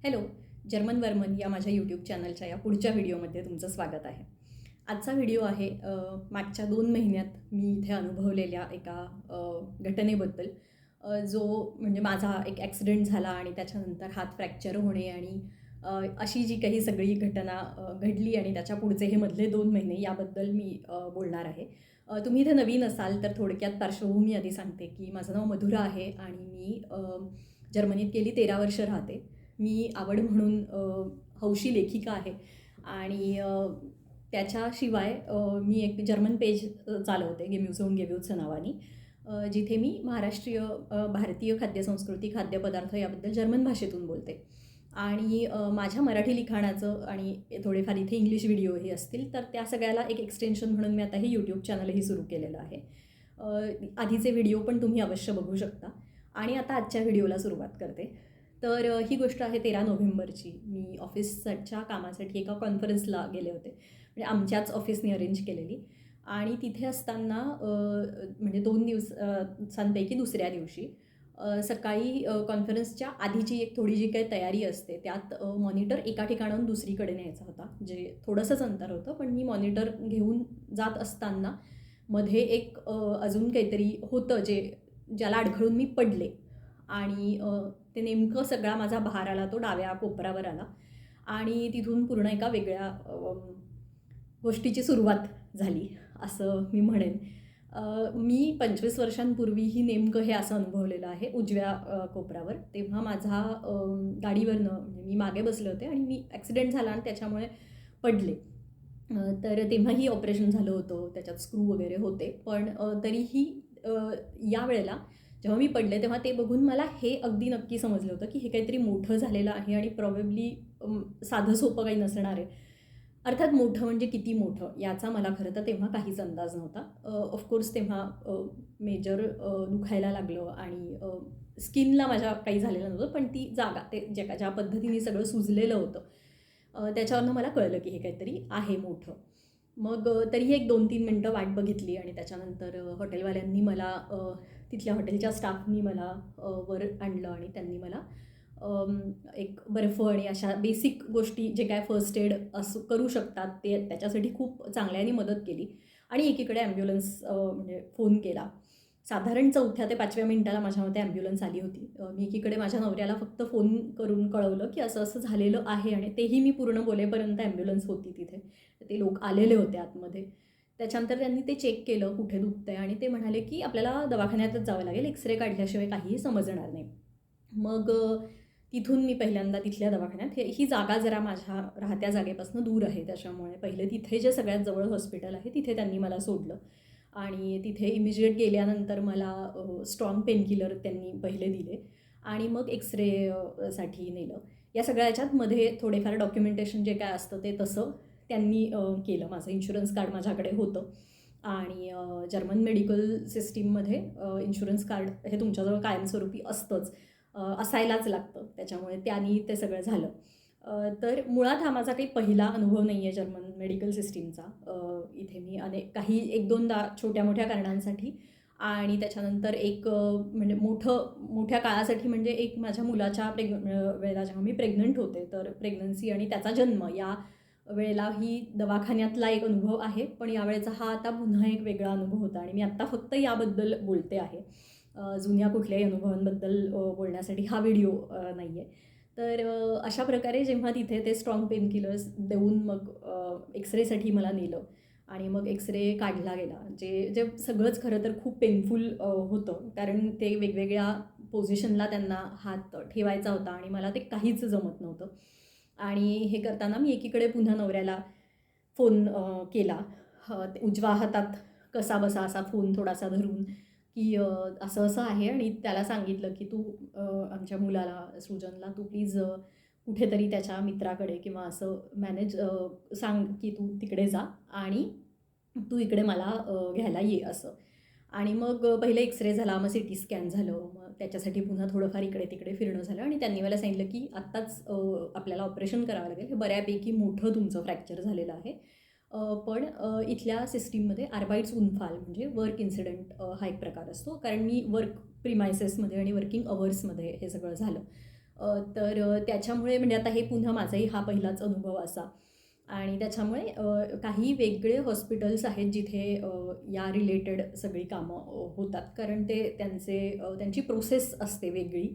Hello. German Varman या माझ्या YouTube चॅनलच्या या पुढच्या व्हिडिओमध्ये तुमचं स्वागत आहे. आजचा व्हिडिओ आहे मागच्या 2 महिन्यात मी इथे अनुभवलेल्या एका घटनेबद्दल. जो म्हणजे माझा एक ॲक्सिडेंट झाला आणि त्याच्यानंतर हात फ्रॅक्चर होणे आणि अशी जी काही सगळी घटना घडली आणि त्याच्या पुढचे हे मधले 2 महिने याबद्दल मी बोलणार आहे. तुम्ही इथे नवीन असाल तर थोडक्यात पार्श्वभूमी आधी सांगते की माझं नाव मधुरा आहे आणि मी जर्मनीत गेली 13 वर्ष राहते. मी आवड म्हणून हौशी लेखिका आहे आणि त्याच्याशिवाय मी एक जर्मन पेज चालवते गेम्युझोन नावाने, जिथे मी महाराष्ट्रीय भारतीय खाद्यसंस्कृती खाद्यपदार्थ याबद्दल जर्मन भाषेतून बोलते. आणि माझ्या मराठी लिखाणाचं आणि थोडेफार इथे इंग्लिश व्हिडिओही असतील तर त्या सगळ्याला एक एक्सटेन्शन म्हणून मी आता हे यूट्यूब चॅनलही सुरू केलेलं आहे. आधीचे व्हिडिओ पण तुम्ही अवश्य बघू शकता. आणि आता आजच्या व्हिडिओला सुरुवात करते. तर ही गोष्ट आहे 13 नोव्हेंबरची. मी ऑफिसच्या कामासाठी एका कॉन्फरन्सला गेले होते, म्हणजे आमच्याच ऑफिसने अरेंज केलेली. आणि तिथे असताना म्हणजे 2 दिवसांपैकी दुसऱ्या दिवशी सकाळी कॉन्फरन्सच्या आधीची एक थोडी जी काही तयारी असते त्यात मॉनिटर एका ठिकाणाहून दुसरीकडे न्यायचा होता, जे थोडंसंच अंतर होतं. पण मी मॉनिटर घेऊन जात असताना मध्ये एक अजून काहीतरी होतं ज्याला अडखळून मी पडले. आणि ते नेमकं सगळा माझा भार आला तो डाव्या कोपरावर आला आणि तिथून पूर्ण एका वेगळ्या गोष्टीची सुरुवात झाली असं मी म्हणेन. मी 25 वर्षांपूर्वीही नेमकं हे असं अनुभवलेलं आहे उजव्या कोपरावर. तेव्हा माझा गाडीवरनं म्हणजे मी मागे बसले होते आणि मी ॲक्सिडेंट झाला आणि त्याच्यामुळे पडले. तर तेव्हाही ऑपरेशन झालं होतं, त्याच्यात स्क्रू वगैरे होते. पण तरीही यावेळेला जेव्हा मी पडले तेव्हा ते बघून मला हे अगदी नक्की समजलं होतं की हे काहीतरी मोठं झालेलं आहे आणि प्रॉबेबली साधं सोपं काही नसणार आहे. अर्थात मोठं म्हणजे किती मोठं याचा मला खरं तर तेव्हा काहीच अंदाज नव्हता. ऑफकोर्स तेव्हा मेजर दुखायला लागलं आणि स्किनला माझ्या काही झालेलं नव्हतं, पण ती जागा ते ज्या पद्धतीने सगळं सुजलेलं होतं त्याच्यावरनं मला कळलं की हे काहीतरी आहे मोठं. मग तरीही एक 2-3 मिनटं वाट बघितली आणि त्याच्यानंतर हॉटेलवाल्यांनी मला तिथल्या हॉटेलच्या स्टाफनी मला वर आणलं आणि त्यांनी मला एक बर्फ आणि अशा बेसिक गोष्टी जे काय फर्स्ट एड असं करू शकतात ते त्याच्यासाठी खूप चांगल्याने मदत केली. आणि एकीकडे ॲम्ब्युलन्स म्हणजे फोन केला. साधारण 4थ्या ते 5व्या मिनिटाला माझ्या मते ॲम्ब्युलन्स आली होती. मी एकीकडे माझ्या नवऱ्याला फक्त फोन करून कळवलं की असं असं झालेलं आहे आणि तेही मी पूर्ण बोलेपर्यंत ॲम्ब्युलन्स होती तिथे. ते लोक आलेले होते आतमध्ये. त्याच्यानंतर त्यांनी ते चेक केलं कुठे दुखतंय आणि ते म्हणाले की आपल्याला दवाखान्यातच जावं लागेल, एक्सरे काढल्याशिवाय काहीही समजणार नाही. मग तिथून मी पहिल्यांदा तिथल्या दवाखान्यात ही जागा जरा माझ्या राहत्या जागेपासून दूर आहे, त्याच्यामुळे पहिले तिथे जे सगळ्यात जवळ हॉस्पिटल आहे तिथे त्यांनी मला सोडलं. आणि तिथे इमिजिएट गेल्यानंतर मला स्ट्रॉंग पेनकिलर त्यांनी पहिले दिले आणि मग एक्सरे साठी नेलं. या सगळ्या याच्यात मध्ये थोडेफार डॉक्युमेंटेशन जे काय असतं ते तसं त्यांनी केलं. माझं इन्शुरन्स कार्ड माझ्याकडे होतं आणि जर्मन मेडिकल सिस्टीममध्ये इन्शुरन्स कार्ड हे तुमच्याजवळ कायमस्वरूपी असतंच, असायलाच लागतं. त्याच्यामुळे त्यांनी ते सगळं झालं. तर मुळात हा माझा काही पहिला अनुभव नाही आहे जर्मन मेडिकल सिस्टीमचा. इथे मी काही 1-2दा छोट्या-मोठ्या कारणांसाठी आणि त्याच्यानंतर एक म्हणजे मोठ्या काळासाठी म्हणजे एक माझ्या मुलाच्या वेळेला जेव्हा मी प्रेग्नंट होते तर प्रेग्नन्सी आणि त्याचा जन्म या वेळेलाही दवाखान्यातला एक अनुभव आहे. पण यावेळेचा हा आता पुन्हा एक वेगळा अनुभव होता आणि मी आत्ता फक्त याबद्दल बोलते आहे. जुन्या कुठल्याही अनुभवांबद्दल बोलण्यासाठी हा व्हिडिओ नाही आहे. तर अशा प्रकारे जेव्हा तिथे ते स्ट्रॉंग पेनकिलर्स देऊन मग एक्सरेसाठी मला नेलं आणि मग एक्सरे काढला गेला, जे सगळंच खरं तर खूप पेनफुल होतं, कारण ते वेगवेगळ्या पोझिशनला त्यांना हात ठेवायचा होता आणि मला ते काहीच जमत नव्हतं. आणि हे करताना मी एकीकडे पुन्हा नवऱ्याला फोन केला. उजव्या हातात कसाबसा असा फोन थोडासा धरून की असं असं आहे आणि त्याला सांगितलं की तू आमच्या मुलाला सृजनला तू प्लीज कुठेतरी त्याच्या मित्राकडे किंवा असं सांग की तू तिकडे जा आणि तू इकडे मला घ्यायला ये असं. आणि मग पहिलं एक्सरे झाला, मग सी टी स्कॅन झालं, मग त्याच्यासाठी पुन्हा थोडंफार इकडे तिकडे फिरणं झालं आणि त्यांनी मला सांगितलं की आत्ताच आपल्याला ऑपरेशन करावं लागेल, हे बऱ्यापैकी मोठं तुमचं फ्रॅक्चर झालेलं आहे. पण इथल्या सिस्टीममध्ये आर्बाइट्सउनफाल म्हणजे वर्क इन्सिडेंट हा एक प्रकार असतो, कारण मी वर्क प्रिमायसेसमध्ये आणि वर्किंग अवर्समध्ये हे सगळं झालं. त्याच्यामुळे म्हणजे आता हे पुन्हा माझाही हा पहिलाच अनुभव असा आणि त्याच्यामुळे काही वेगळे हॉस्पिटल्स आहेत जिथे या रिलेटेड सगळी कामं होतात कारण ते त्यांची प्रोसेस असते वेगळी.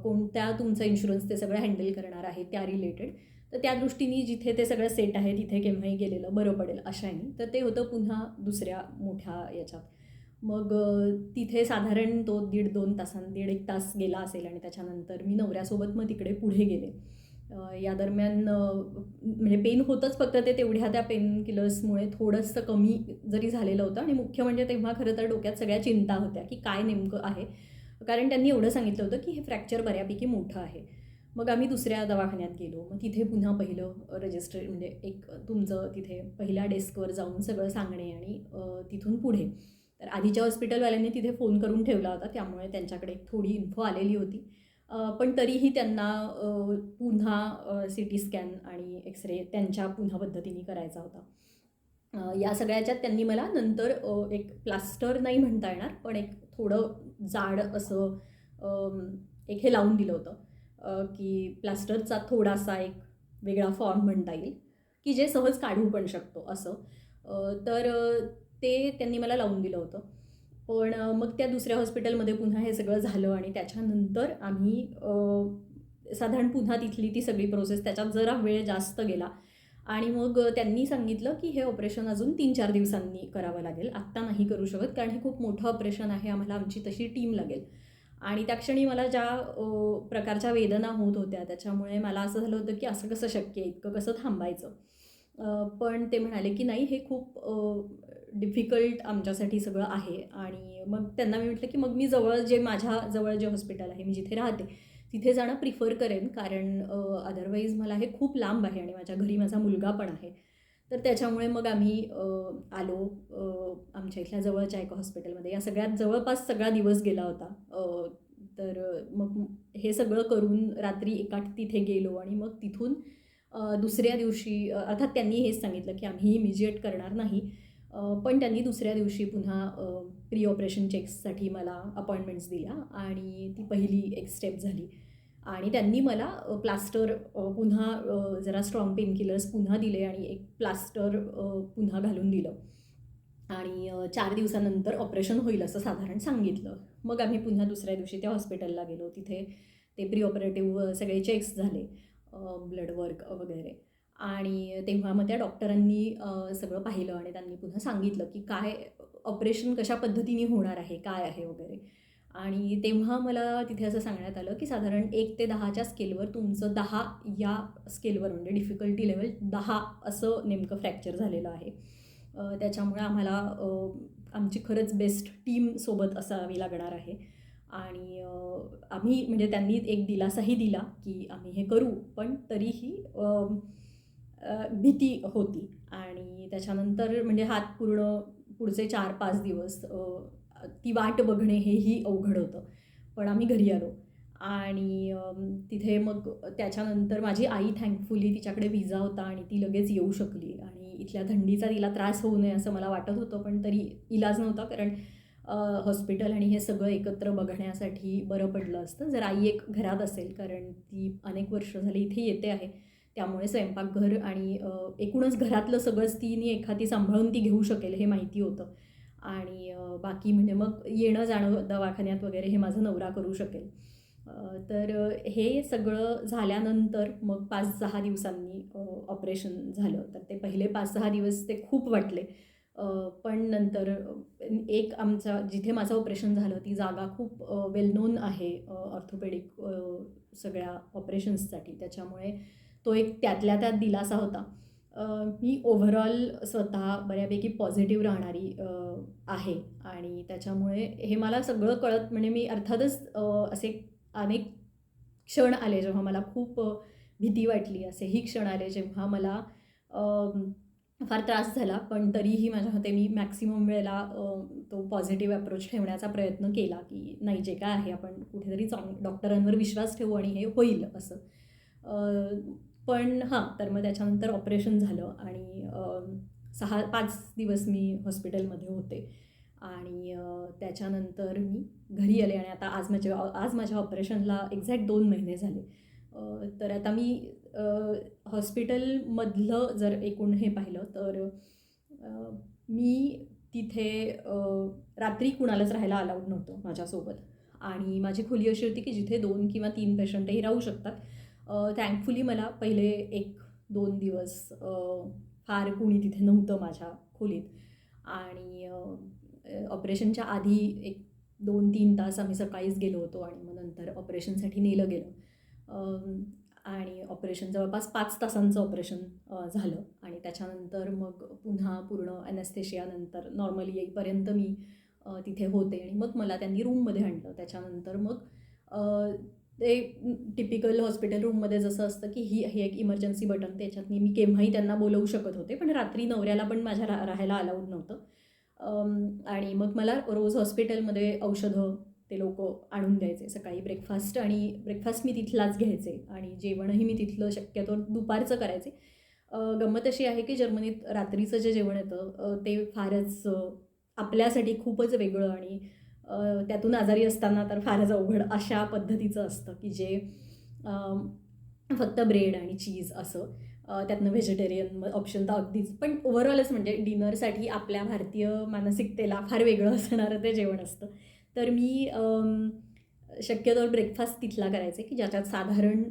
कोणत्या तुमचा इन्शुरन्स ते सगळं हँडल करणार आहे त्या रिलेटेड. तर त्या दृष्टीने जिथे ते सगळं सेट आहे तिथे केव्हाही गेलेलं बरं पडेल अशाने. तर ते होतं पुन्हा दुसऱ्या मोठ्या याच्यात. मग तिथे साधारण तो 1.5 तास गेला असेल आणि त्याच्यानंतर मी नवऱ्यासोबत मग तिकडे पुढे गेले. या दरम्यान म्हणजे पेन होतंच, फक्त ते तेवढ्या त्या पेन किलर्समुळे थोडंसं कमी जरी झालेलं होतं आणि मुख्य म्हणजे तेव्हा खरं तर डोक्यात सगळ्या चिंता होत्या की काय नेमकं आहे. कारण त्यांनी एवढं सांगितलं होतं की हे फ्रॅक्चर बऱ्यापैकी मोठं आहे. मग आम्ही दुसऱ्या दवाखान्यात गेलो. मग तिथे पुन्हा पहिलं रजिस्टर म्हणजे एक तुमचं तिथे पहिल्या डेस्कवर जाऊन सगळं सांगणे आणि तिथून पुढे. तर आधीच्या हॉस्पिटलवाल्यांनी तिथे फोन करून ठेवला होता त्यामुळे त्यांच्याकडे एक थोडी इन्फो आलेली होती. पण तरीही त्यांना पुन्हा सी टी स्कॅन आणि एक्सरे त्यांच्या पुन्हा पद्धतीने करायचा होता. या सगळ्याच्यात त्यांनी मला नंतर एक प्लास्टर नाही म्हणता येणार पण एक थोडं जाड असं एक हे लावून दिलं होतं की प्लास्टरचा थोडासा एक वेगळा फॉर्म म्हणता येईल की जे सहज काढू पण शकतो असं. ते त्यांनी मला लावून दिलं होतं. पण मग त्या दुसऱ्या हॉस्पिटलमध्ये पुन्हा हे सगळं झालं आणि त्याच्यानंतर आम्ही साधारण पुन्हा तिथली ती सगळी प्रोसेस त्याच्यात जरा वेळ जास्त गेला आणि मग त्यांनी सांगितलं की हे ऑपरेशन अजून 3-4 दिवसांनी करावं लागेल, आत्ता नाही करू शकत कारण हे खूप मोठं ऑपरेशन आहे, आम्हाला आमची तशी टीम लागेल. आणि त्या क्षणी मला ज्या प्रकारच्या वेदना होत होत्या त्याच्यामुळे मला असं झालं होतं की असं कसं शक्य आहे, इतकं कसं थांबायचं. पण ते म्हणाले की नाही हे खूप डिफिकल्ट आमच्यासाठी सगळं आहे आणि मग त्यांना मी म्हटलं की मग मी माझ्या जवळ जे हॉस्पिटल आहे मी जिथे राहते तिथे जाणं प्रिफर करेन कारण अदरवाईज मला हे खूप लांब आहे आणि माझ्या घरी माझा मुलगा पण आहे. तर त्याच्यामुळे मग आम्ही आलो आमच्या इथल्या जवळच्या एका हॉस्पिटलमध्ये. या सगळ्यात जवळपास सगळा दिवस गेला होता. मग हे सगळं करून रात्री एका तिथे गेलो आणि मग तिथून दुसऱ्या दिवशी अर्थात त्यांनी हेच सांगितलं की आम्ही इमिजिएट करणार नाही. पण त्यांनी दुसऱ्या दिवशी पुन्हा प्री ऑपरेशन चेक्ससाठी मला अपॉइंटमेंट्स दिल्या आणि ती पहिली एक स्टेप झाली आणि त्यांनी मला प्लास्टर पुन्हा जरा स्ट्रॉंग पेनकिलर्स पुन्हा दिले आणि एक प्लास्टर पुन्हा घालून दिलं आणि 4 दिवसानंतर ऑपरेशन होईल असं साधारण सांगितलं. मग आम्ही पुन्हा दुसऱ्या दिवशी त्या हॉस्पिटलला गेलो. तिथे ते प्री ऑपरेटिव्ह सगळे चेक्स झाले, ब्लड वर्क वगैरे आणि तेव्हा मग त्या डॉक्टरांनी सगळं पाहिलं आणि त्यांनी पुन्हा सांगितलं की काय ऑपरेशन कशा पद्धतीने होणार आहे, काय आहे वगैरे. आणि तेव्हा मला तिथे असं सांगण्यात आलं की साधारण 1 ते 10च्या स्केलवर तुमचं 10 या स्केलवर म्हणजे डिफिकल्टी लेवल 10 असं नेमकं फ्रॅक्चर झालेलं आहे. त्याच्यामुळे आम्हाला आमची खरंच बेस्ट टीम सोबत असावी लागणार आहे आणि आम्ही म्हणजे त्यांनी एक दिलासाही दिला की आम्ही हे करू, पण तरीही भीती होती आणि त्याच्यानंतर म्हणजे हात पूर्ण पुढचे 4-5 दिवस ती वाट बघणे हेही अवघड होतं. पण आम्ही घरी आलो आणि तिथे मग त्याच्यानंतर माझी आई थँकफुली तिच्याकडे विजा होता आणि ती लगेच येऊ शकली आणि इथल्या थंडीचा तिला त्रास होऊ नये असं मला वाटत होतं, पण तरी इलाज नव्हता कारण हॉस्पिटल आणि हे सगळं एकत्र बघण्यासाठी बरं पडलं असतं जर आई एक घरात असेल, कारण ती अनेक वर्ष झाली इथे येते आहे. त्यामुळे स्वयंपाकघर आणि एकूणच घरातलं सगळंच तिने एखादी सांभाळून ती घेऊ शकेल हे माहिती होतं आणि बाकी म्हणजे मग येणं जाणं दवाखान्यात वगैरे हे माझा नवरा करू शकेल. हे सगळं झाल्यानंतर मग 5-6 दिवसांनी ऑपरेशन झालं. तर ते पहिले 5-6 दिवस ते खूप वाटले. पण नंतर एक जिथे माझं ऑपरेशन झालं ती जागा खूप वेल नोन आहे ऑर्थोपेडिक सगळ्या ऑपरेशन्ससाठी. त्याच्यामुळे तो एक त्यातल्या त्यात दिलासा होता. मी ओव्हरऑल स्वतः बऱ्यापैकी पॉझिटिव्ह राहणारी आहे आणि त्याच्यामुळे हे मला सगळं कळत म्हणजे मी अर्थातच असे अनेक क्षण आले जेव्हा मला खूप भीती वाटली, असेही क्षण आले जेव्हा मला फार त्रास झाला, पण तरीही माझ्या मते मी मॅक्सिमम वेळेला तो पॉझिटिव्ह अप्रोच ठेवण्याचा प्रयत्न केला की नाही जे काय आहे आपण कुठेतरी डॉक्टरांवर विश्वास ठेवू आणि हे होईल असं. पण तर मग त्याच्यानंतर ऑपरेशन झालं आणि 5 दिवस मी हॉस्पिटलमध्ये होते आणि त्याच्यानंतर मी घरी आले आणि आता आज माझ्या ऑपरेशनला एक्झॅक्ट 2 महिने झाले. तर आता मी हॉस्पिटलमधलं जर एकूण हे पाहिलं तर मी तिथे रात्री कुणालाच राहायला अलाउड नव्हतं माझ्यासोबत आणि माझी खोली अशी होती की जिथे 2 किंवा 3 पेशंटही राहू शकतात. थँकफुली मला पहिले 1-2 दिवस फार कुणी तिथे नव्हतं माझ्या खोलीत आणि ऑपरेशनच्या आधी 1-2-3 तास आम्ही सकाळीच गेलो होतो आणि मग नंतर ऑपरेशनसाठी नेलं गेलं आणि ऑपरेशन जवळपास 5 तासांचं ऑपरेशन झालं आणि त्याच्यानंतर मग पुन्हा पूर्ण ॲनेस्थेशियानंतर नॉर्मली येईपर्यंत मी तिथे होते आणि मग मला त्यांनी रूममध्ये आणलं. त्याच्यानंतर मग ते टिपिकल हॉस्पिटल रूममध्ये जसं असतं की हे एक इमर्जन्सी बटन, त्याच्यातनी मी केव्हाही त्यांना बोलवू शकत होते, पण रात्री नवऱ्याला पण माझ्या राहायला अलाउड नव्हतं. आणि मग मला रोज हॉस्पिटलमध्ये औषधं ते लोकं आणून द्यायचे. सकाळी ब्रेकफास्ट मी तिथलाच घ्यायचे आणि जेवणही मी तिथलं शक्यतो दुपारचं करायचे. गंमत अशी आहे की जर्मनीत रात्रीचं जे जेवण येतं ते फारच आपल्यासाठी खूपच वेगळं आणि त्यातून आजारी असताना तर फारच अवघड अशा पद्धतीचं असतं की जे फक्त ब्रेड आणि चीज असं, त्यातनं व्हेजिटेरियन ऑप्शन तर अगदीच, पण ओव्हरऑलच म्हणजे डिनरसाठी आपल्या भारतीय मानसिकतेला फार वेगळं असणारं ते जेवण असतं. तर मी शक्यतो ब्रेकफास्ट तिथला करायचे की ज्याच्यात साधारण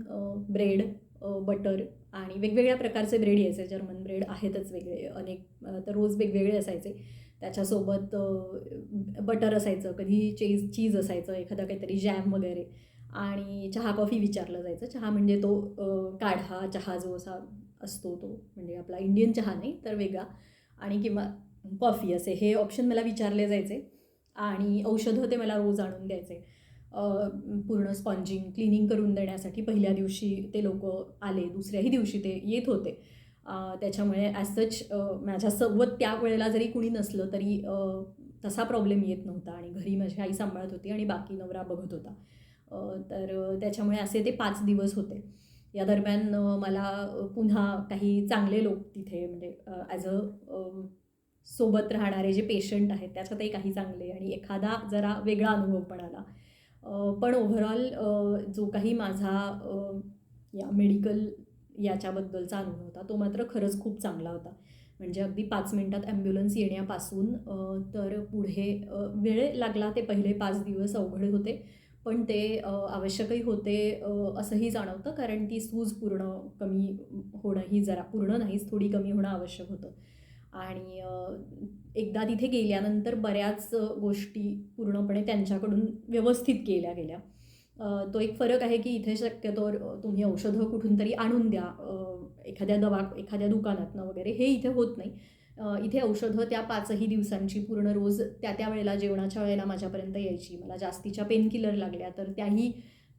ब्रेड, बटर आणि वेगवेगळ्या प्रकारचे ब्रेड यायचे. जर्मन ब्रेड आहेतच वेगळे अनेक, तर रोज वेगवेगळे असायचे. त्याच्यासोबत बटर असायचं, कधी चीज असायचं, एखादं काहीतरी जॅम वगैरे आणि चहा कॉफी विचारलं जायचं. चहा म्हणजे तो काढा चहा जो असा असतो तो, म्हणजे आपला इंडियन चहा नाही तर वेगळा, आणि किंवा कॉफी असे हे ऑप्शन मला विचारले जायचे. आणि औषधं ते मला रोज आणून द्यायचे. पूर्ण स्पॉन्जिंग क्लिनिंग करून देण्यासाठी पहिल्या दिवशी ते लोकं आले, दुसऱ्याही दिवशी ते येत होते. त्याच्यामुळे ॲज सच माझ्यासोबत त्यावेळेला जरी कुणी नसलं तरी तसा प्रॉब्लेम येत नव्हता आणि घरी माझी आई सांभाळत होती आणि बाकी नवरा बघत होता. तर त्याच्यामुळे असे ते 5 दिवस होते. या दरम्यान मला पुन्हा काही चांगले लोक तिथे म्हणजे ॲज सोबत राहणारे जे पेशंट आहेत त्याच्यातही काही चांगले आणि एखादा जरा वेगळा अनुभव पण आला. पण ओव्हरऑल जो काही माझा या मेडिकल याच्याबद्दलचा अनुभव होता तो मात्र खरंच खूप चांगला होता. म्हणजे अगदी 5 मिनिटात ॲम्ब्युलन्स येण्यापासून तर पुढे वेळ लागला. ते पहिले 5 दिवस अवघड होते, पण ते आवश्यकही होते असंही जाणवतं, कारण ती सूज पूर्ण कमी होणंही, जरा पूर्ण नाहीच थोडी कमी होणं आवश्यक होतं. आणि एकदा तिथे गेल्यानंतर बऱ्याच गोष्टी पूर्णपणे त्यांच्याकडून व्यवस्थित केल्या गेल्या. तो एक फरक आहे की इथे शक्यतोवर तुम्ही औषधं कुठून तरी आणून द्या एखाद्या दुकानातनं वगैरे, हे इथे होत नाही. इथे औषधं त्या 5ही दिवसांची पूर्ण रोज त्या वेळेला जेवणाच्या वेळेला माझ्यापर्यंत यायची. मला जास्तीच्या पेनकिलर लागल्या तर त्याही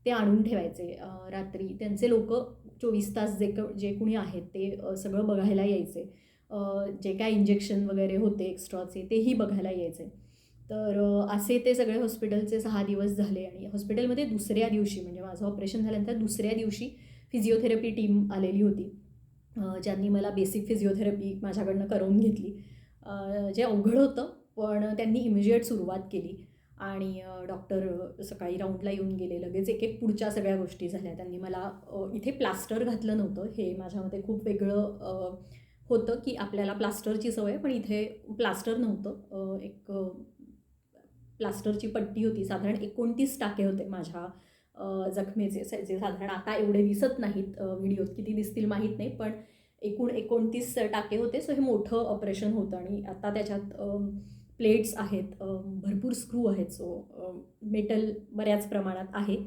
ते आणून ठेवायचे. रात्री त्यांचे लोकं 24 तास जे कुणी आहेत ते सगळं बघायला यायचे. जे काय इंजेक्शन वगैरे होते एक्स्ट्राचे तेही बघायला यायचे. तर असे ते सगळे हॉस्पिटलचे 6 दिवस झाले आणि हॉस्पिटलमध्ये दुसऱ्या दिवशी म्हणजे माझं ऑपरेशन झाल्यानंतर दुसऱ्या दिवशी फिजिओथेरपी टीम आलेली होती, ज्यांनी मला बेसिक फिजिओथेरपी माझ्याकडनं करून घेतली. जे अवघड होतं, पण त्यांनी इमिजिएट सुरुवात केली आणि डॉक्टर सकाळी राऊंडला येऊन गेले. लगेच एक पुढच्या सगळ्या गोष्टी झाल्या. त्यांनी मला इथे प्लास्टर घातलं नव्हतं, हे माझ्यामध्ये खूप वेगळं होतं की आपल्याला प्लास्टरची सवय, पण इथे प्लास्टर नव्हतं. एक प्लास्टरची पट्टी होती. साधारण 29 टाके होते माझ्या जखमेचे, जे साधारण आता एवढे दिसत नाहीत व्हिडिओत, किती दिसतील माहीत नाही, पण एकूण 29 टाके होते. सो हे मोठं ऑपरेशन होतं आणि आता त्याच्यात प्लेट्स आहेत, भरपूर स्क्रू आहेत. सो मेटल बऱ्याच प्रमाणात आहे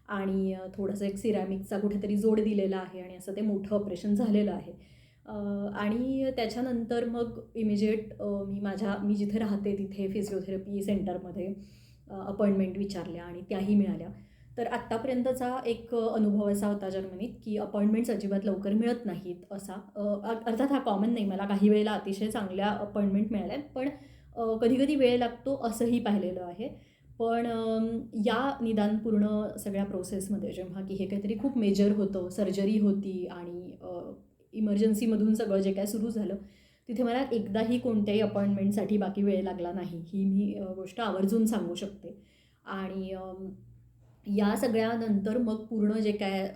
आणि थोडंसं एक सिरॅमिकचा कुठेतरी जोड दिलेला आहे आणि असं ते मोठं ऑपरेशन झालेलं आहे. आणि त्याच्यानंतर मग इमिजिएट मी जिथे राहते तिथे फिजिओथेरपी सेंटरमध्ये अपॉइंटमेंट विचारल्या आणि त्याही मिळाल्या. तर आत्तापर्यंतचा एक अनुभव असा होता जर्मनीत की अपॉइंटमेंट्स अजिबात लवकर मिळत नाहीत असा. अर्थात हा कॉमन नाही, मला काही वेळेला अतिशय चांगल्या अपॉइंटमेंट मिळाल्या आहेत, पण कधीकधी वेळ लागतो असंही पाहिलेलं आहे. पण या निदान पूर्ण सगळ्या प्रोसेसमध्ये जेव्हा की हे काहीतरी खूप मेजर होतं, सर्जरी होती आणि इमर्जन्सीमधून सगळं जे काय सुरू झालं, तिथे मला एकदाही कोणत्याही अपॉइंटमेंटसाठी बाकी वेळ लागला नाही, ही मी गोष्ट आवर्जून सांगू शकते. आणि या सगळ्यानंतर मग पूर्ण जे काय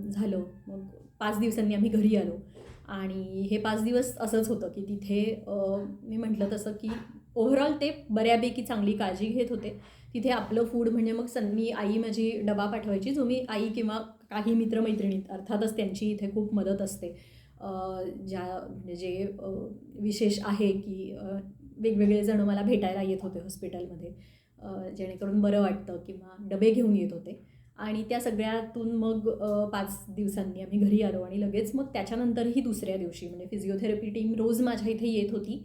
झालं, मग 5 दिवसांनी आम्ही घरी आलो आणि हे 5 दिवस असंच होतं की तिथे मी म्हटलं तसं की ओव्हरऑल ते बऱ्यापैकी चांगली काळजी घेत होते. तिथे आपलं फूड म्हणजे मग मी आई माझी डबा पाठवायची, जो मी आई किंवा काही मित्रमैत्रिणी, अर्थातच त्यांची इथे खूप मदत असते. ज्या म्हणजे जे विशेष आहे की वेगवेगळे जण मला भेटायला येत होते हॉस्पिटलमध्ये, जेणेकरून बरं वाटतं, किंवा डबे घेऊन येत होते. आणि त्या सगळ्यातून मग 5 दिवसांनी आम्ही घरी आलो आणि लगेच मग त्याच्यानंतरही दुसऱ्या दिवशी म्हणजे फिजिओथेरपी टीम रोज माझ्या इथे येत होती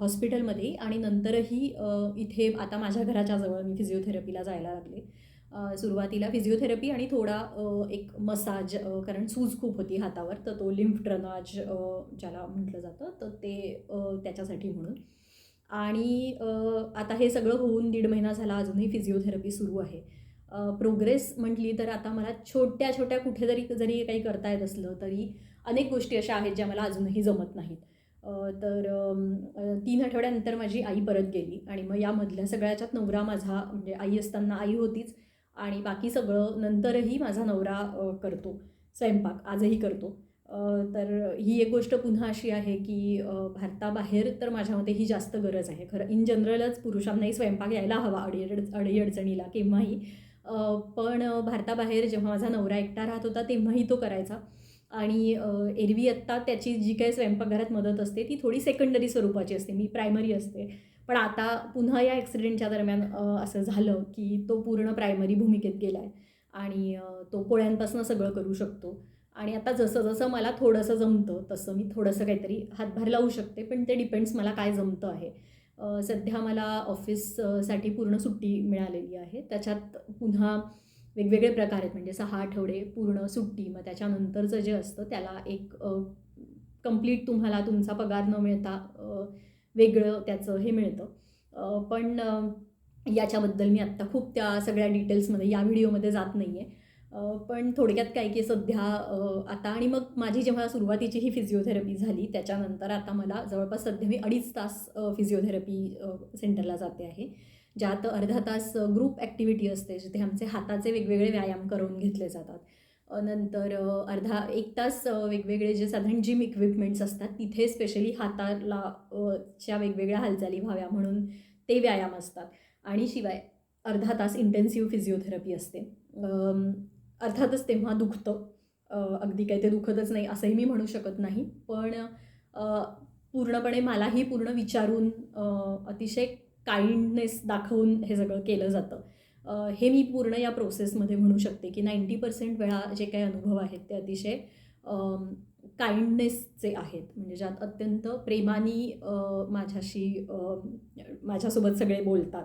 हॉस्पिटलमध्ये. आणि नंतरही इथे आता माझ्या घराच्या जवळ मी फिजिओथेरपीला जायला लागले. सुरुवातीला फिजिओथेरपी आणि थोडा एक मसाज, कारण सूज खूप होती हातावर, तर तो लिम्फ ड्रेनेज ज्याला म्हटलं जातं, तर ते त्याच्यासाठी म्हणून. आणि आता हे सगळं होऊन 1.5 महिना झाला, अजूनही फिजिओथेरपी सुरू आहे. प्रोग्रेस म्हटली तर आता मला छोट्या छोट्या कुठेतरी जरी काही करता येत असलं तरी अनेक गोष्टी अशा आहेत ज्या मला अजूनही जमत नाहीत. तर 3 आठवड्यानंतर माझी आई परत गेली आणि मग यामधल्या सगळ्याच्यात नवरा माझा, म्हणजे आई असताना आई होतीच आणि बाकी सगळं नंतरही माझा नवरा करतो. स्वयंपाक आजही करतो. तर ही एक गोष्ट पुन्हा अशी आहे की भारताबाहेर तर माझ्या मते ही जास्त गरज आहे. खरं इन जनरलच पुरुषांनाही स्वयंपाक यायला हवा अडीअडचणीला केव्हाही. पण भारताबाहेर जेव्हा माझा नवरा एकटा राहत होता तेव्हाही तो करायचा. आणि एरवी आत्ता त्याची जी काही स्वयंपाकघरात मदत असते ती थोडी सेकंडरी स्वरूपाची असते, मी प्रायमरी असते. पण आता पुन्हा या ॲक्सिडेंटच्या दरम्यान असं झालं की तो पूर्ण प्रायमरी भूमिकेत गेला आहे आणि तो पोळ्यांपासून सगळं करू शकतो. आणि आता जसं जसं मला थोडंसं जमतं तसं मी थोडंसं काहीतरी हातभार लावू शकते, पण ते डिपेंड्स मला काय जमतं आहे. सध्या मला ऑफिससाठी पूर्ण सुट्टी मिळालेली आहे. त्याच्यात पुन्हा वेगवेगळे प्रकार आहेत, म्हणजे 6 आठवडे पूर्ण सुट्टी, मग त्याच्यानंतरचं जे असतं त्याला एक कंप्लीट तुम्हाला तुमचा पगार न मिळता वेगळं त्याचं हे मिळतं. पण याच्याबद्दल मी आत्ता खूप त्या सगळ्या डिटेल्समध्ये या व्हिडिओमध्ये जात नाही आहे. पण थोडक्यात काय की सध्या आता, आणि मग माझी जेव्हा सुरुवातीची ही फिजिओथेरपी झाली त्याच्यानंतर आता मला जवळपास सध्या मी 2.5 तास फिजिओथेरपी सेंटरला जाते आहे, ज्यात अर्धा तास ग्रुप ॲक्टिव्हिटी असते, जिथे आमचे हाताचे वेगवेगळे व्यायाम करून घेतले जातात. नंतर 1 तास वेगवेगळे जे साधारण जिम इक्विपमेंट्स असतात तिथे स्पेशली हाताला च्या वेगवेगळ्या हालचाली व्हाव्या म्हणून ते व्यायाम असतात. आणि शिवाय अर्धा तास इंटेन्सिव्ह फिजिओथेरपी असते. अर्थातच तेव्हा दुखतं, अगदी काही ते दुखतच नाही असंही मी म्हणू शकत नाही, पण पूर्णपणे मलाही पूर्ण विचारून अतिशय काइंडनेस दाखवून हे सगळं केलं जातं. हे मी पूर्ण या प्रोसेसमध्ये म्हणू शकते की 90% वेळा जे काही अनुभव आहेत ते अतिशय काइंडनेसचे आहेत, म्हणजे ज्यात अत्यंत प्रेमाने माझ्यासोबत सगळे बोलतात.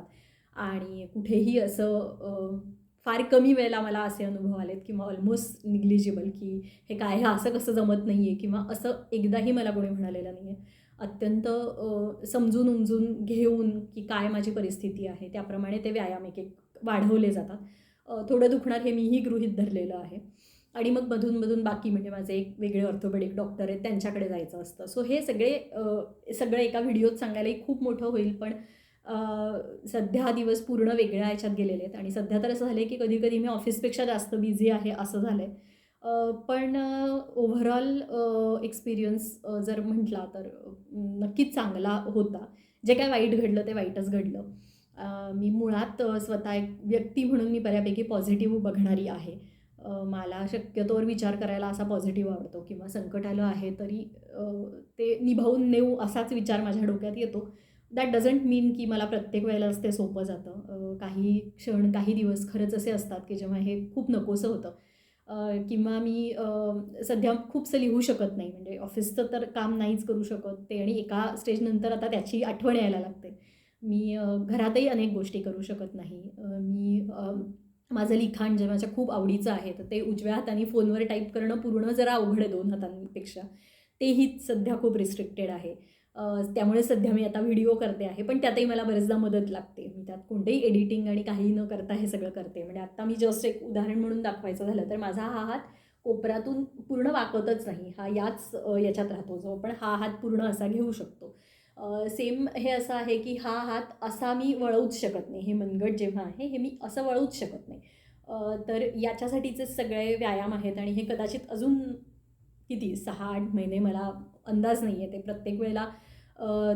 आणि कुठेही असं फार कमी वेळेला मला असे अनुभव आलेत किंवा ऑलमोस्ट निग्लिजिबल की हे काय, हे असं कसं जमत नाही आहे, किंवा असं एकदाही मला कोणी म्हणालेलं नाही आहे. अत्यंत समजून उमजून घेऊन की काय माझी परिस्थिती आहे त्याप्रमाणे ते व्यायाम एक एक वाढवले जातात. थोडं दुखणार हे मीही गृहीत धरलेलं आहे. आणि मग मधून बाकी म्हणजे माझे एक वेगळे ऑर्थोपेडिक डॉक्टर आहेत त्यांच्याकडे जायचं असतं. सो हे सगळं एका व्हिडिओत सांगायलाही खूप मोठं होईल, पण सध्या दिवस पूर्ण वेगळ्या ह्याच्यात गेलेले आहेत. आणि सध्या तर असं झालं आहे की कधी मी ऑफिसपेक्षा जास्त बिझी आहे असं झालं आहे. पण ओव्हरऑल एक्सपिरियन्स जर म्हटला तर नक्कीच चांगला होता. जे काय वाईट घडलं ते वाईटच घडलं. मी मुळात स्वतः एक व्यक्ती म्हणून मी बऱ्यापैकी पॉझिटिव्ह बघणारी आहे. मला शक्यतोवर विचार करायला असा पॉझिटिव्ह आवडतो, किंवा संकट आलं आहे तरी ते निभावून नेऊ असाच विचार माझ्या डोक्यात येतो. दॅट डझंट मीन की मला प्रत्येक वेळेलाच ते सोपं जातं. काही क्षण, काही दिवस खरंच असे असतात की जेव्हा हे खूप नकोसं होतं. किंवा मी सध्या खूपसं लिहू शकत नाही, म्हणजे ऑफिसचं तर काम नाहीच करू शकत ते, आणि एका स्टेजनंतर आता त्याची आठवण यायला लागते. मी घरातही अनेक गोष्टी करू शकत नाही. मी माझं लिखाण जे माझ्या खूप आवडीचं आहे तर ते उजव्या हाताने फोनवर टाईप करणं पूर्ण जरा अवघड आहे 2 हातांपेक्षा. तेही सध्या खूप रिस्ट्रिक्टेड आहे. त्यामुळे सध्या मी आता व्हिडिओ करते आहे, पण त्यातही मला बरेचदा मदत लागते. मी त्यात कोणतेही एडिटिंग आणि काही न करता हे सगळं करते. म्हणजे आत्ता मी जस्ट एक उदाहरण म्हणून दाखवायचं झालं तर माझा हा हात कोपऱ्यातून पूर्ण वाकतच नाही, हा याच याच्यात राहतो जो आपण हा हात पूर्ण असा घेऊ शकतो. सेम हे असं आहे की हा हात असा मी वळवूच शकत नाही, हे मनगट जेव्हा आहे हे मी असं वळवूच शकत नाही. तर याच्यासाठीचे सगळे व्यायाम आहेत आणि हे कदाचित अजून किती 6-8 महिने मला अंदाज नाही आहे, ते प्रत्येक वेळेला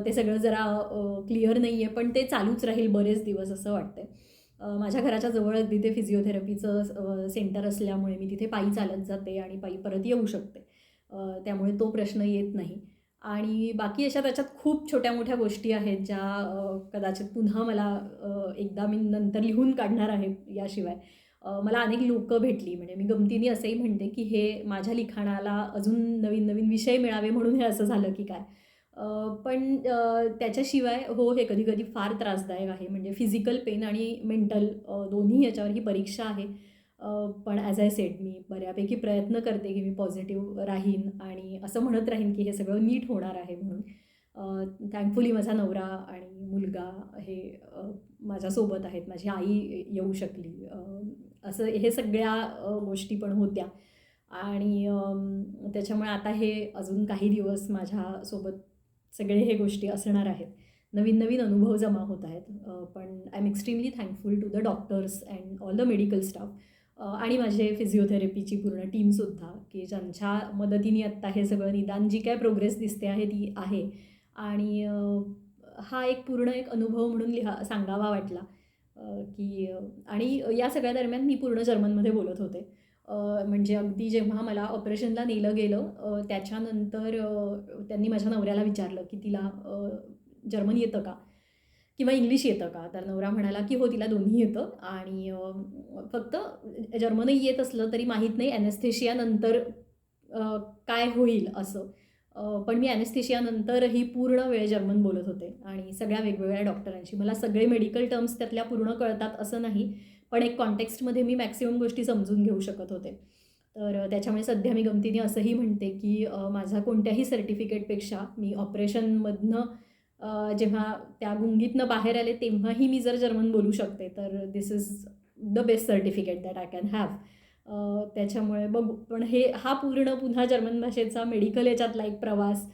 ते सगळं जरा क्लिअर नाही आहे, पण ते चालूच राहील बरेच दिवस असं वाटतंय. माझ्या घराच्या जवळ अगदी ते फिजिओथेरपीचं सेंटर असल्यामुळे मी तिथे पायी चालत जाते आणि पायी परत येऊ शकते. त्यामुळे तो प्रश्न येत नाही. आणि बाकी अशा त्याच्यात खूप छोट्या-मोठ्या गोष्टी आहेत ज्या कदाचित पुन्हा मला एकदा मी नंतर लिहून काढणार आहे याशिवाय. मला अनेक लोकं भेटली, म्हणजे मी गमतीने असंही म्हणते की हे माझ्या लिखाणाला अजून नवीन-नवीन विषय मिळावे म्हणून हे असं झालं की काय? पण त्याच्याशिवाय हो, हे कधी-कधी फार त्रासदायक आहे. म्हणजे फिजिकल पेन आणि मेंटल दोन्ही याच्यावर ही परीक्षा आहे. पण ॲज आय सेड मी बऱ्यापैकी प्रयत्न करते की मी पॉझिटिव्ह राहीन आणि असं म्हणत राहीन की हे सगळं नीट होणार आहे म्हणून. थँकफुली माझा नवरा आणि मुलगा हे माझ्यासोबत आहेत. माझी आई येऊ शकली. असं हे सगळ्या गोष्टी पण होत्या आणि त्याच्यामुळे आता हे अजून काही दिवस माझ्यासोबत सगळे हे गोष्टी असणार आहेत. नवीन-नवीन अनुभव जमा होत आहेत. पण I am extremely thankful to the doctors and all the medical staff आणि माझे फिजिओथेरपीची पूर्ण टीमसुद्धा, की ज्यांच्या मदतीने आत्ता हे सगळं निदान जी काय प्रोग्रेस दिसते आहे ती आहे. आणि हा एक पूर्ण एक अनुभव म्हणून सांगावा वाटला. की आणि या सगळ्या दरम्यान मी पूर्ण जर्मनमध्ये बोलत होते. म्हणजे अगदी जेव्हा मला ऑपरेशनला नेलं गेलं त्याच्यानंतर त्यांनी माझ्या नवऱ्याला विचारलं की तिला जर्मन येतं का? किंवा इंग्लिश येतं का? तर नवरा म्हणाला की हो, तिला दोन्ही येतं आणि फक्त जर्मनही येत असलं तरी माहीत नाही ॲनेस्थेशियानंतर काय होईल असं. पण मी ॲनेस्थेशियानंतरही पूर्ण वेळ जर्मन बोलत होते आणि सगळ्या वेगवेगळ्या डॉक्टरांशी. मला सगळे मेडिकल टर्म्स त्यातल्या पूर्ण कळतात असं नाही, पण एक कॉन्टेक्स्टमध्ये मी मॅक्सिमम गोष्टी समजून घेऊ शकत होते. तर त्याच्यामुळे सध्या मी गमतीने असंही म्हणते की माझा कोणत्याही सर्टिफिकेटपेक्षा मी ऑपरेशनमधनं जेव्हा त्या गुंगीतनं बाहेर आले तेव्हाही मी जर जर्मन बोलू शकते तर this is the best certificate that I can have. त्याच्यामुळे बघू. पण हा पूर्ण पुन्हा जर्मन भाषेचा मेडिकल याच्यातला एक प्रवास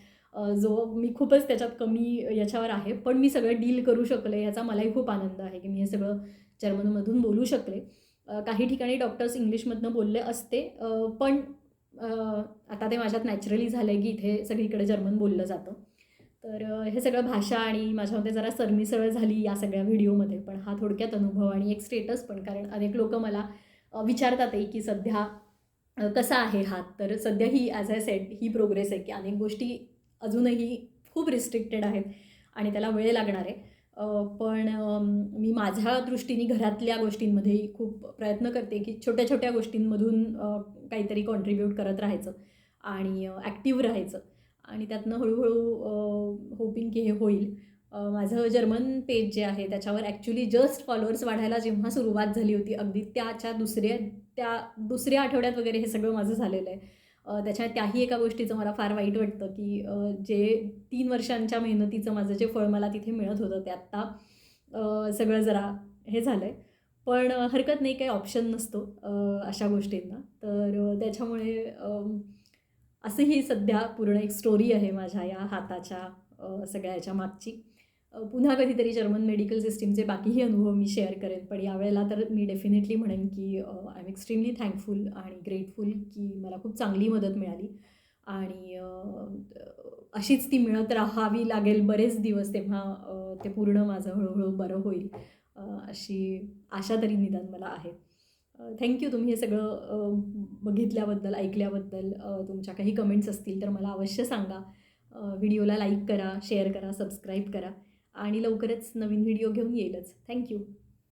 जो मी खूपच त्याच्यात कमी याच्यावर आहे, पण मी सगळं डील करू शकले याचा मलाही खूप आनंद आहे की मी हे सगळं जर्मनमधून बोलू शकले. काही ठिकाणी डॉक्टर्स इंग्लिशमधनं बोलले असते, पण आता ते माझ्यात नॅचरली झालं आहे की इथे सगळीकडे जर्मन बोललं जातं. तर हे सगळं भाषा आणि माझ्यामध्ये जरा सरमिसळ झाली या सगळ्या व्हिडिओमध्ये. पण हा थोडक्यात अनुभव आणि एक स्टेटस पण, कारण अनेक लोकं मला विचारतातही की सध्या कसा आहे हात? तर सध्या ही ॲज आय सेड ही प्रोग्रेस आहे की अनेक गोष्टी अजूनही खूप रिस्ट्रिक्टेड आहेत आणि त्याला वेळ लागणार आहे. पण मी माझ्या दृष्टीने घरातल्या गोष्टींमध्येही खूप प्रयत्न करते की छोट्या-छोट्या गोष्टींमधून काहीतरी कॉन्ट्रिब्यूट करत राहायचं आणि ॲक्टिव्ह राहायचं आणि त्यातनं हळूहळू होपिंग की हे होईल. माझं जर्मन पेज जे आहे त्याच्यावर ॲक्च्युली जस्ट फॉलोअर्स वाढायला जेव्हा सुरुवात झाली होती, अगदी त्या दुसऱ्या आठवड्यात वगैरे हे सगळं माझं झालेलं आहे. त्याही एका गोष्टीचं मला फार वाईट वाटतं की जे 3 वर्षांच्या मेहनतीचं माझं जे फळ मला तिथे मिळत होतं ते आत्ता सगळं जरा हे झालं आहे. पण हरकत नाही, काही ऑप्शन नसतो अशा गोष्टींना. तर त्याच्यामुळे असंही सध्या पूर्ण एक स्टोरी आहे माझ्या या हाताच्या सगळ्या याच्या मागची. पुन्हा कधीतरी जर्मन मेडिकल सिस्टीमचे बाकीही अनुभव मी शेअर करेन, पण यावेळेला तर मी डेफिनेटली म्हणेन की आय एम एक्स्ट्रीमली थँकफुल आणि ग्रेटफुल की मला खूप चांगली मदत मिळाली आणि अशीच ती मिळत राहावी लागेल बरेच दिवस, तेव्हा ते पूर्ण माझं हळूहळू बरं होईल अशी आशा तरी निदान मला आहे. थँक्यू तुम्ही हे सगळं बघितल्याबद्दल, ऐकल्याबद्दल. तुमच्या काही कमेंट्स असतील तर मला अवश्य सांगा. व्हिडिओला लाईक करा, शेअर करा, सबस्क्राईब करा आणि लवकरच नवीन व्हिडिओ घेऊन येईलच. थँक्यू.